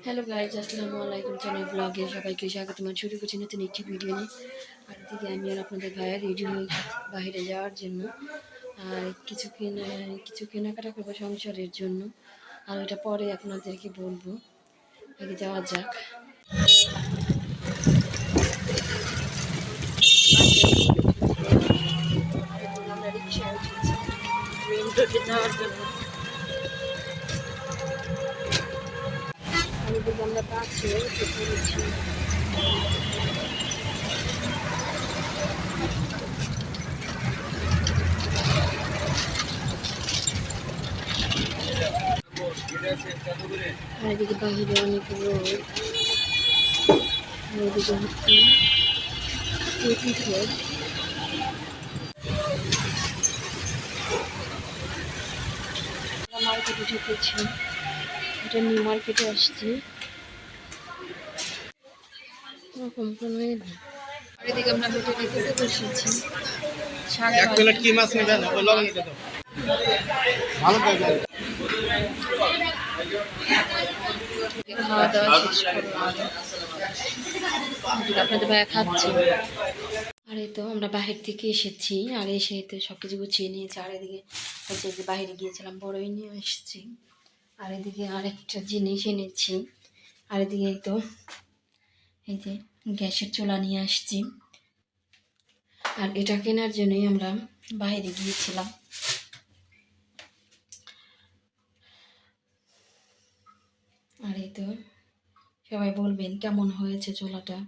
Hello guys, আসসালামু আলাইকুম। Channel ব্লগে সবাইকে স্বাগত। শুরু করছি নতুন একটি ভিডিও নিয়ে। আর দিকে আমি আর আপনাদের ভাইয়া রেডি হয়ে বাইরে যাওয়ার জন্য, আর কিছু কেনাকাটা করবো সংসারের জন্য। আর ওটা পরে আপনাদেরকে বলবো। আগে যাওয়া যাক। আমরা রিক্সায় উঠেছি মেন রোডে যাওয়ার জন্য। দিকে আমরা পাচ্ছি উঠে পড়েছি। আর এদিকে বাহিরে অনেক রোদ। এদিকে হচ্ছে মার্কেটে ঢুকেছি। এটা নিউ মার্কেটে আসছি। ওরকম কোনো নেই। আর এদিকে আমরা হোটেলে খেতে বসেছি। এক প্লেট কি মাছ নেবেন? ভালো খাওয়া দাওয়া শেষ করলাম। আপনাদের ভাইয়া খাচ্ছে। আর এই তো আমরা বাহির থেকে এসেছি। আর এসে তো সবকিছু গুছিয়ে নিয়েছি। আর এদিকে হচ্ছে যে বাইরে গিয়েছিলাম, বড়ই নিয়ে এসেছি। আর এদিকে আরেকটা জিনিস এনেছি। আর এদিকে তো এই যে গ্যাসের চুলা নিয়ে আসছি। আর এটা কেনার জন্যই আমরা বাইরে গিয়েছিলাম। আর এই তো সবাই বলবেন কেমন হয়েছে চুলাটা।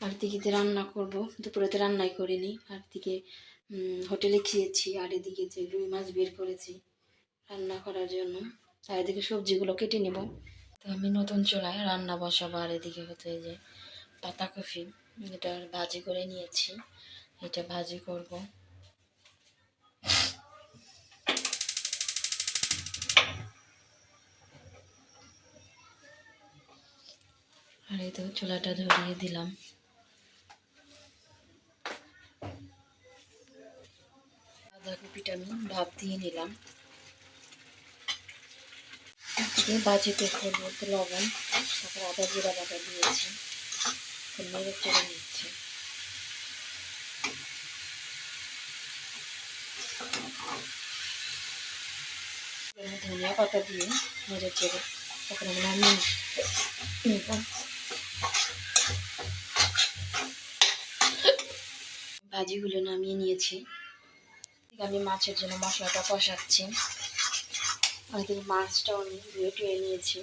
আর দিকে রান্না করব, দুপুরেতে রান্নাই করিনি। আর দিকে হোটেলে খেয়েছি। আর এদিকে যে রুই মাছ বের করেছি রান্না করার জন্য। আর এদিকে সবজিগুলো কেটে নেব। তো আমি নতুন চুলায় রান্না বসাবো। আর এদিকে হতে যে পাতাকপি, এটা ভাজি করে নিয়েছি, এটা ভাজি করব। আর এই তো চুলাটা ধরিয়ে দিলাম। বাঁধাকপিটা আমি ভাপ দিয়ে নিলাম। বাজিতে হলুদ, লবণ, তারপর আদা জিরা বাটা দিয়েছি। নেড়ে চেড়ে নিচ্ছি। ধনিয়া পাতা দিয়ে নেড়ে চেড়ে তারপর আমি নামিয়ে নিব। ভাজিগুলো নামিয়ে নিয়েছি। আমি মাছের জন্য মশলাটা কষাচ্ছি। আর মাছটাও আমি ধুয়ে টুয়ে নিয়েছি।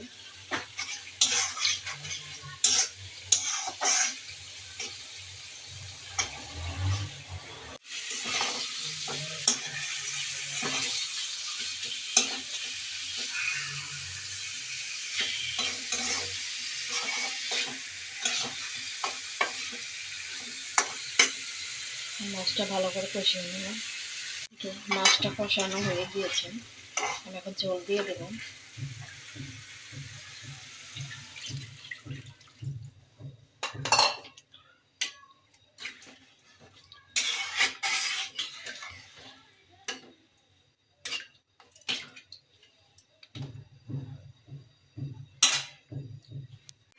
মাছটা ভালো করে কষিয়ে নিলাম। মাছটা কষানো হয়ে গিয়েছে। আমি এখন জল দিয়ে দেবো।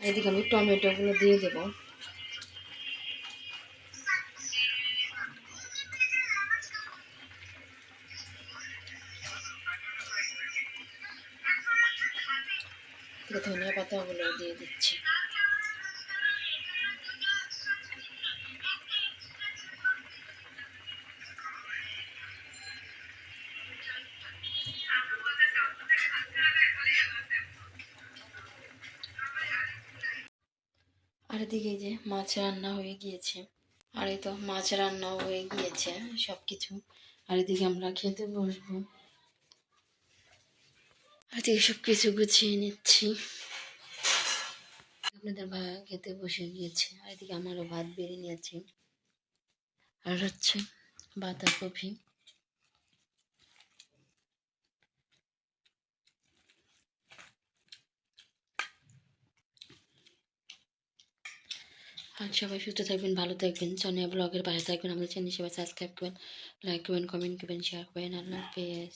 এদিকে আমি টমেটোগুলো দিয়ে দেবো। ধনিয়া পাতাগুলো দিয়ে দিচ্ছি। আর এদিকে যে মাছ রান্না হয়ে গিয়েছে। আর এই তো মাছ রান্নাও হয়ে গিয়েছে সব কিছু। আর এদিকে আমরা খেতে বসবো। আর এদিকে সব কিছু গুছিয়ে নিচ্ছি। আপনাদের ভাইয়া খেতে বসে গিয়েছে। আর এদিকে আমারও ভাত বেড়ে নিয়েছি। আর হচ্ছে বাঁধাকপি। আর সবাই সুস্থ থাকবেন, ভালো থাকবেন, সোনিয়া ব্লগের পাশে থাকবেন। আমাদের চ্যানেল সবাই সাবস্ক্রাইব করবেন, লাইক করবেন, কমেন্ট করবেন, শেয়ার করবেন। আল্লাহ হাফেজ।